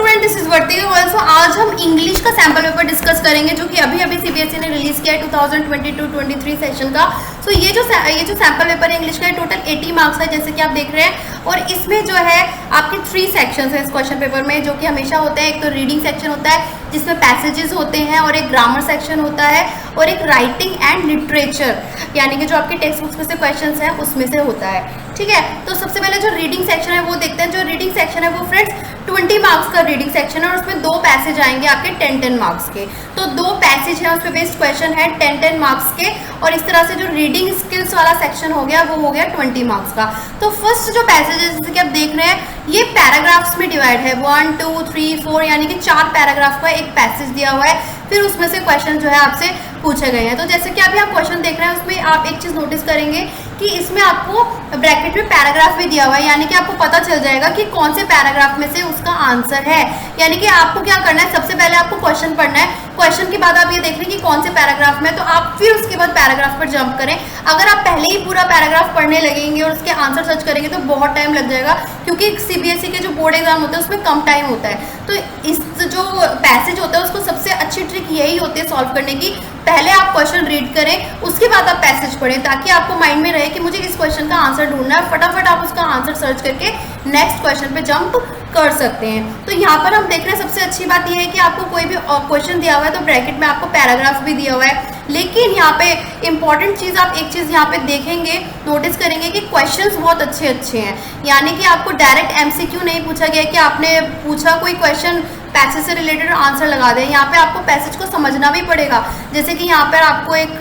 Student, this is worthy also. आज हम English का सैम्पल पेपर डिस्कस करेंगे जो कि अभी अभी सीबीएसई ने रिलीज किया है 2022-23 सेशन का। सो ये जो सैम्पल पेपर है इंग्लिश का टोटल 80 मार्क्स है जैसे कि आप देख रहे हैं। और इसमें जो है आपके 3 सेक्शंस हैं इस क्वेश्चन पेपर में जो कि हमेशा होते हैं। एक तो रीडिंग सेक्शन होता है जिसमें पैसेजेस होते हैं, और एक ग्रामर सेक्शन होता है, और एक राइटिंग एंड लिटरेचर यानी कि जो आपके टेक्स्ट बुक्स में से क्वेश्चंस हैं उसमें से होता है। ठीक है, तो सबसे पहले जो रीडिंग सेक्शन है वो देखते हैं। जो रीडिंग सेक्शन है वो फ्रेंड्स 20 मार्क्स का रीडिंग सेक्शन है, और उसमें 2 पैसेज आएंगे आपके 10-10 मार्क्स के। तो 2 पैसेज हैं, उस पर बेस्ड क्वेश्चन है 10-10 मार्क्स के। और इस तरह से जो रीडिंग स्किल्स वाला सेक्शन हो गया वो हो गया 20 मार्क्स का। तो फर्स्ट जो पैसेज है जैसे कि आप देख रहे हैं ये पैराग्राफ्स में डिवाइड है, 1 2 3 4 यानी कि 4 पैराग्राफ का एक पैसेज दिया हुआ है। फिर उसमें से क्वेश्चन जो है आपसे पूछे गए हैं। तो जैसे कि आप यहाँ क्वेश्चन देख रहे हैं उसमें आप एक चीज़ नोटिस करेंगे कि इसमें आपको ब्रैकेट में पैराग्राफ भी दिया हुआ है, यानी कि आपको पता चल जाएगा कि कौन से पैराग्राफ में से उसका आंसर है। यानी कि आपको क्या करना है, सबसे पहले आपको क्वेश्चन पढ़ना है, क्वेश्चन के बाद आप ये देख रहे हैं कि कौन से पैराग्राफ में, तो आप फिर उसके बाद पैराग्राफ पर जंप करें। अगर आप पहले ही पूरा पैराग्राफ पढ़ने लगेंगे और उसके आंसर सर्च करेंगे तो बहुत टाइम लग जाएगा, क्योंकि सीबीएसई के जो बोर्ड एग्जाम होते हैं उसमें कम टाइम होता है। तो इस जो पैसेज होता है उसको सबसे अच्छी ट्रिक यही होती है सॉल्व करने की, पहले आप क्वेश्चन रीड करें उसके बाद आप पैसेज पढ़ें, ताकि आपको माइंड में रहे कि मुझे इस क्वेश्चन का आंसर ढूंढना है। फटाफट आप उसका आंसर सर्च करके नेक्स्ट क्वेश्चन पे जंप कर सकते हैं। तो यहाँ पर हम देख रहे हैं सबसे अच्छी बात यह है कि आपको कोई भी क्वेश्चन दिया हुआ है तो ब्रैकेट में आपको पैराग्राफ भी दिया हुआ है। लेकिन यहाँ पे इंपॉर्टेंट चीज़ आप एक चीज़ यहाँ पे देखेंगे, नोटिस करेंगे कि क्वेश्चंस बहुत अच्छे अच्छे हैं। यानी कि आपको डायरेक्ट एमसीक्यू नहीं पूछा गया कि आपने पूछा कोई क्वेश्चन पैसेज से रिलेटेड आंसर लगा दें। यहाँ पे आपको पैसेज को समझना भी पड़ेगा। जैसे कि यहाँ पर आपको एक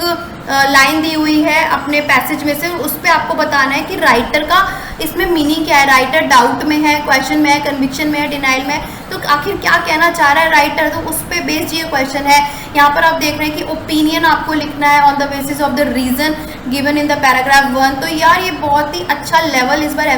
लाइन दी हुई है अपने पैसेज में से, उस पर आपको बताना है कि राइटर का इसमें मीनिंग क्या है। राइटर डाउट में है, क्वेश्चन में है, कन्विक्शन में है, डिनाइल में है, तो आखिर क्या कहना चाह रहा है राइटर, तो उस पर बेस्ड ये क्वेश्चन है। यहाँ पर आप देख रहे हैं कि ओपिनियन आपको लिखना है on the basis of the reason given in the paragraph 1। तो यार ये बहुत ही अच्छा लेवल इस बार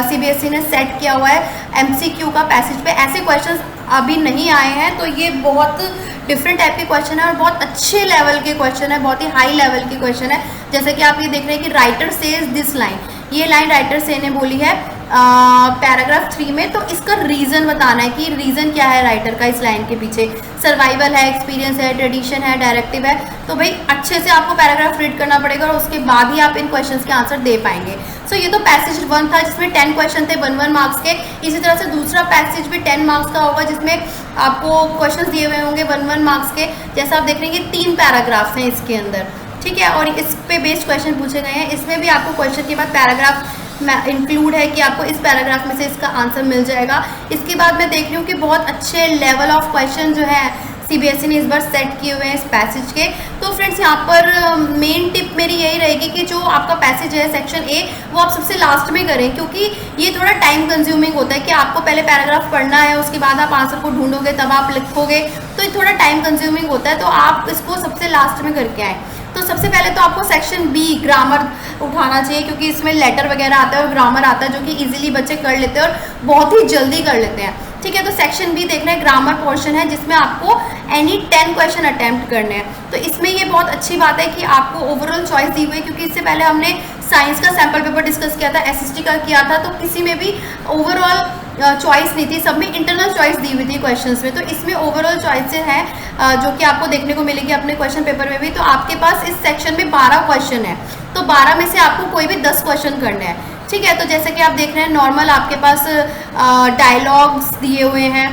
सीबीएसई ने सेट किया हुआ है एमसीक्यू का पैसेज पे। ऐसे क्वेश्चंस अभी नहीं आए हैं, तो ये बहुत डिफरेंट टाइप के क्वेश्चन है और बहुत अच्छे लेवल के क्वेश्चन है, बहुत ही हाई लेवल के क्वेश्चन है। जैसे कि आप ये देख रहे हैं कि राइटर सेज दिस लाइन, ये लाइन राइटर से ने बोली है पैराग्राफ 3 में, तो इसका रीज़न बताना है कि रीज़न क्या है राइटर का इस लाइन के पीछे। सर्वाइवल है, एक्सपीरियंस है, ट्रेडिशन है, डायरेक्टिव है। तो भाई अच्छे से आपको पैराग्राफ रीड करना पड़ेगा और उसके बाद ही आप इन क्वेश्चंस के आंसर दे पाएंगे। सो ये तो पैसेज 1 था जिसमें 10 क्वेश्चन थे 1-1 मार्क्स के। इसी तरह से दूसरा पैसेज भी 10 मार्क्स का होगा जिसमें आपको क्वेश्चन दिए हुए होंगे 1-1 मार्क्स के। जैसा आप देख रहे हैं कि 3 पैराग्राफ्स हैं इसके अंदर, ठीक है, और इस पे बेस्ड क्वेश्चन पूछे गए हैं। इसमें भी आपको क्वेश्चन के बाद पैराग्राफ इंक्लूड है कि आपको इस पैराग्राफ में से इसका आंसर मिल जाएगा। इसके बाद मैं देख रही हूँ कि बहुत अच्छे लेवल ऑफ क्वेश्चन जो है सीबीएसई ने इस बार सेट किए हुए हैं इस पैसेज के। तो फ्रेंड्स यहाँ पर मेन टिप मेरी यही रहेगी कि जो आपका पैसेज है सेक्शन ए वो आप सबसे लास्ट में करें, क्योंकि ये थोड़ा टाइम कंज्यूमिंग होता है कि आपको पहले पैराग्राफ पढ़ना है, उसके बाद आप आंसर को ढूंढोगे, तब आप लिखोगे, तो ये थोड़ा टाइम कंज्यूमिंग होता है। तो आप इसको सबसे लास्ट में करके आएँ। तो सबसे पहले तो आपको सेक्शन बी ग्रामर उठाना चाहिए, क्योंकि इसमें लेटर वगैरह आता है और ग्रामर आता है जो कि इजीली बच्चे कर लेते हैं और बहुत ही जल्दी कर लेते हैं। ठीक है, तो सेक्शन बी देख रहे हैं ग्रामर पोर्शन है जिसमें आपको एनी 10 क्वेश्चन अटेम्प्ट करने हैं। तो इसमें ये बहुत अच्छी बात है कि आपको ओवरऑल चॉइस दी हुई है, क्योंकि इससे पहले हमने साइंस का सैम्पल पेपर डिस्कस किया था, एसएसटी का किया था, तो किसी में भी ओवरऑल चॉइस नहीं थी, सब में इंटरनल चॉइस दी हुई थी क्वेश्चंस में। तो इसमें ओवरऑल चॉइसेस हैं जो कि आपको देखने को मिलेगी अपने क्वेश्चन पेपर में भी। तो आपके पास इस सेक्शन में 12 क्वेश्चन है, तो 12 में से आपको कोई भी 10 क्वेश्चन करने हैं। ठीक है, तो जैसे कि आप देख रहे हैं नॉर्मल आपके पास डायलॉग्स दिए हुए हैं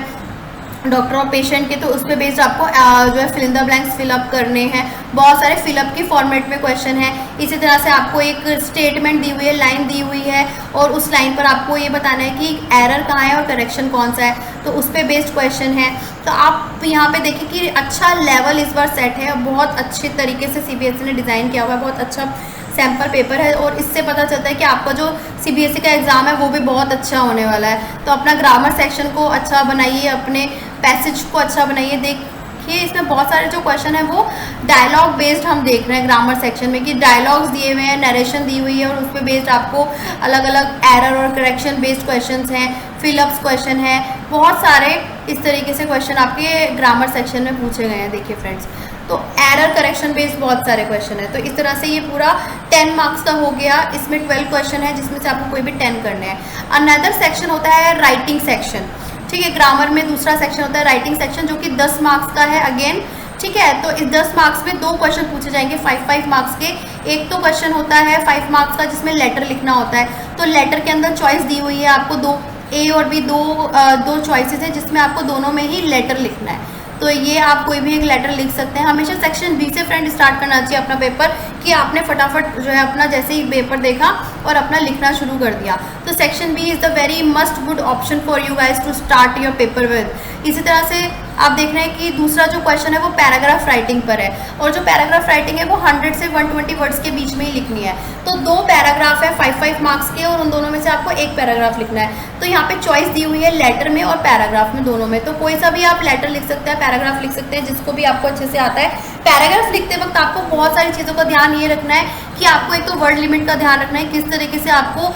डॉक्टर और पेशेंट के, तो उस पर बेस्ड आपको जो है fill in the blanks fill up करने हैं। बहुत सारे फिलअप के फॉर्मेट में क्वेश्चन है। इसी तरह से आपको एक स्टेटमेंट दी हुई है, लाइन दी हुई है, और उस लाइन पर आपको ये बताना है कि एरर कहाँ है और करेक्शन कौन सा है, तो उस पर बेस्ड क्वेश्चन है। तो आप यहाँ पे देखिए कि अच्छा लेवल इस बार सेट है, बहुत अच्छे तरीके से सीबीएसई ने डिज़ाइन किया हुआ है, बहुत अच्छा सैम्पल पेपर है, और इससे पता चलता है कि आपका जो सीबीएसई का एग्ज़ाम है वो भी बहुत अच्छा होने वाला है। तो अपना ग्रामर सेक्शन को अच्छा बनाइए, अपने पैसेज को अच्छा बनाइए। देखिए इसमें बहुत सारे जो क्वेश्चन है वो डायलॉग बेस्ड हम देख रहे हैं ग्रामर सेक्शन में, कि डायलॉग्स दिए हुए हैं, नरेशन दी हुई है, और उस पर बेस्ड आपको अलग अलग एरर और करेक्शन बेस्ड क्वेश्चन हैं, फिलअप्स क्वेश्चन है, बहुत सारे इस तरीके से क्वेश्चन आपके ग्रामर सेक्शन में पूछे गए हैं। देखिए फ्रेंड्स, तो एरर करेक्शन बेस्ड बहुत सारे क्वेश्चन है। तो इस तरह से ये पूरा 10 मार्क्स का हो गया। इसमें 12 क्वेश्चन है जिसमें से आपको कोई भी 10 करने हैं। अनदर सेक्शन होता है राइटिंग सेक्शन। ठीक है। ग्रामर में दूसरा सेक्शन होता है राइटिंग सेक्शन, जो कि 10 मार्क्स का है अगेन, ठीक है। तो इस 10 मार्क्स में 2 क्वेश्चन पूछे जाएंगे 5 मार्क्स के। एक तो क्वेश्चन होता है 5 मार्क्स का जिसमें लेटर लिखना होता है, तो लेटर के अंदर चॉइस दी हुई है आपको 2, ए और बी, दो चॉइसेस है जिसमें आपको दोनों में ही लेटर लिखना है। तो ये आप कोई भी एक लेटर लिख सकते हैं। हमेशा सेक्शन बी से फ्रेंड स्टार्ट करना चाहिए अपना पेपर, कि आपने फटाफट जो है अपना जैसे ही पेपर देखा और अपना लिखना शुरू कर दिया। तो section B is the very must good option for you guys to start your paper with. इसी तरह से आप देख रहे हैं कि दूसरा जो क्वेश्चन है वो पैराग्राफ राइटिंग पर है, और जो पैराग्राफ राइटिंग है वो 100 से 120 वर्ड्स के बीच में ही लिखनी है। तो 2 पैराग्राफ है 5 मार्क्स के, और उन दोनों में से आपको एक पैराग्राफ लिखना है। तो यहाँ पे चॉइस दी हुई है लेटर में और पैराग्राफ में, दोनों में। तो कोई सा भी आप लेटर लिख सकते हैं, पैराग्राफ लिख सकते हैं, जिसको भी आपको अच्छे से आता है। पैराग्राफ लिखते वक्त आपको बहुत सारी चीज़ों का ध्यान ये रखना है कि आपको एक तो वर्ड लिमिट का ध्यान रखना है, किस तरीके से आपको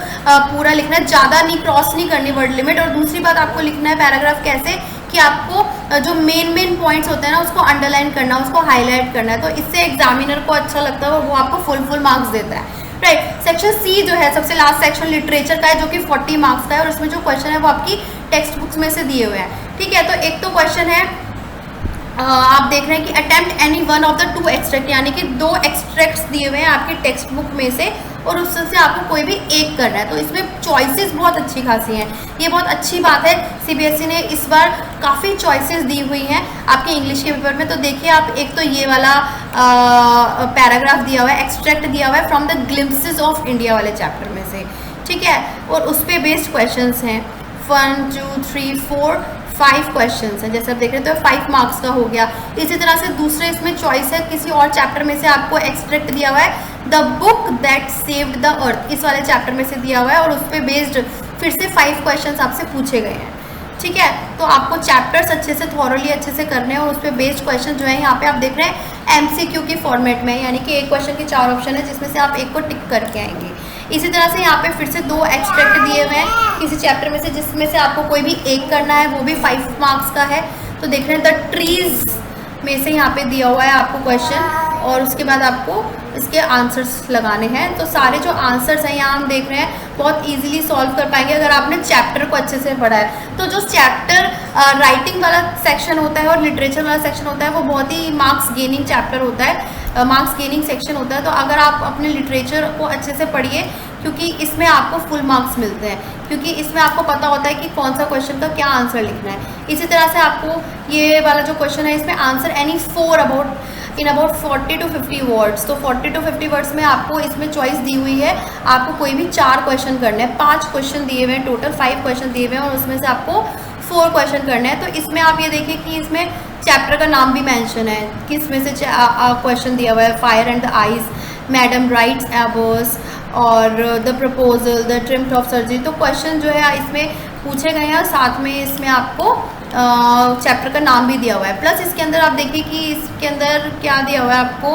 पूरा लिखना है, ज़्यादा नहीं, क्रॉस नहीं करनी वर्ड लिमिट। और दूसरी बात आपको लिखना है पैराग्राफ कैसे, कि आपको जो मेन पॉइंट्स होते हैं ना उसको अंडरलाइन करना, उसको हाईलाइट करना है। तो इससे एग्जामिनर को अच्छा लगता है और वो आपको फुल मार्क्स देता है, राइट। सेक्शन सी जो है सबसे लास्ट सेक्शन लिटरेचर का है, जो कि 40 मार्क्स का है, और इसमें जो क्वेश्चन है वो आपकी टेक्स्ट बुक्स में से दिए हुए हैं, ठीक है। तो एक तो क्वेश्चन है आप देख रहे हैं कि attempt any one of the 2 extract, यानी कि 2 एक्सट्रैक्ट्स दिए हुए हैं आपकी टेक्स्ट बुक में से, और उससे आपको कोई भी एक करना है। तो इसमें चॉइसेस बहुत अच्छी खासी हैं, ये बहुत अच्छी बात है। सीबीएसई ने इस बार काफ़ी चॉइसेस दी हुई हैं आपके इंग्लिश के पेपर में। तो देखिए आप, एक तो ये वाला पैराग्राफ दिया हुआ है, एक्सट्रैक्ट दिया हुआ है from the glimpses of India वाले चैप्टर में से, ठीक है। और उस पर बेस्ड क्वेश्चन हैं 1 2 3 4 5 क्वेश्चन हैं, जैसे आप देख रहे हैं। तो 5 मार्क्स का हो गया। इसी तरह से दूसरे इसमें चॉइस है किसी और चैप्टर में से, आपको एक्सट्रैक्ट दिया हुआ है the book that saved the earth, इस वाले चैप्टर में से दिया हुआ है, और उस पर बेस्ड फिर से 5 क्वेश्चन आपसे पूछे गए हैं, ठीक है। तो आपको चैप्टर्स अच्छे से थॉरली अच्छे से करने हैं, और उस पर बेस्ड क्वेश्चन जो है यहाँ पे आप देख रहे हैं एमसीक्यू के फॉर्मेट में, यानी कि एक क्वेश्चन के 4 ऑप्शन है जिसमें से आप एक को टिक करके आएंगे। इसी तरह से यहाँ पे फिर से 2 एक्सट्रैक्ट दिए हुए हैं किसी चैप्टर में से, जिसमें से आपको कोई भी एक करना है, वो भी 5 मार्क्स का है। तो देख रहे हैं द ट्रीज में से यहाँ पे दिया हुआ है आपको क्वेश्चन, और उसके बाद आपको इसके आंसर्स लगाने हैं। तो सारे जो आंसर्स हैं यहाँ हम देख रहे हैं बहुत इजीली सॉल्व कर पाएंगे अगर आपने चैप्टर को अच्छे से पढ़ा है। तो जो चैप्टर राइटिंग वाला सेक्शन होता है और लिटरेचर वाला सेक्शन होता है वो बहुत ही मार्क्स गेनिंग चैप्टर होता है, मार्क्स गेनिंग सेक्शन होता है। तो अगर आप अपने लिटरेचर को अच्छे से पढ़िए, क्योंकि इसमें आपको फुल मार्क्स मिलते हैं, क्योंकि इसमें आपको पता होता है कि कौन सा क्वेश्चन का क्या आंसर लिखना है। इसी तरह से आपको ये वाला जो क्वेश्चन है इसमें answer any 4 in about 40 to 50 words. तो 40 to 50 वर्ड्स में आपको इसमें चॉइस दी हुई है, आपको कोई भी 4 क्वेश्चन करने हैं। 5 क्वेश्चन दिए हुए हैं, टोटल 5 क्वेश्चन दिए हुए हैं, और उसमें से आपको 4 क्वेश्चन करने हैं। तो इसमें आप ये देखिए कि इसमें चैप्टर का नाम भी मेंशन है कि इसमें से क्वेश्चन दिया हुआ है fire and the ice, madam rides a bus, और the proposal, the triumph of surgery. तो क्वेश्चन जो है इसमें पूछे गए हैं, और साथ में इसमें आपको चैप्टर का नाम भी दिया हुआ है। प्लस इसके अंदर आप देखिए कि इसके अंदर क्या दिया हुआ है आपको,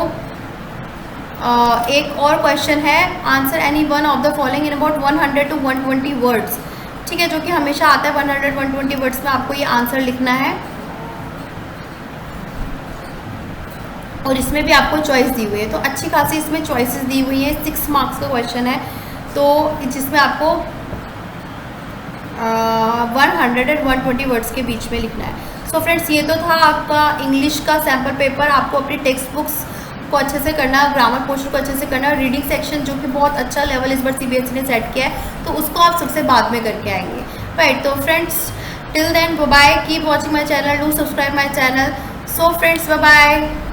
एक और क्वेश्चन है answer any one of the following in about 100 to 120 words, ठीक है, जो कि हमेशा आता है 100-120 वर्ड्स में आपको ये आंसर लिखना है। और इसमें भी आपको चॉइस दी हुई है, तो अच्छी खासी इसमें चॉइसेस दी हुई हैं। 6 मार्क्स का क्वेश्चन है, तो जिसमें आपको 100 और 120 वर्ड्स के बीच में लिखना है। सो फ्रेंड्स, ये तो था आपका इंग्लिश का सैम्पल पेपर। आपको अपनी टेक्स्ट बुक्स को अच्छे से करना है, ग्रामर पोर्शन को अच्छे से करना है, रीडिंग सेक्शन जो कि बहुत अच्छा लेवल इस बार सीबीएसई ने सेट किया है, तो उसको आप सबसे बाद में करके आएंगे, राइट। तो friends, till then bye bye, keep watching my channel, do subscribe my channel. So friends, bye bye.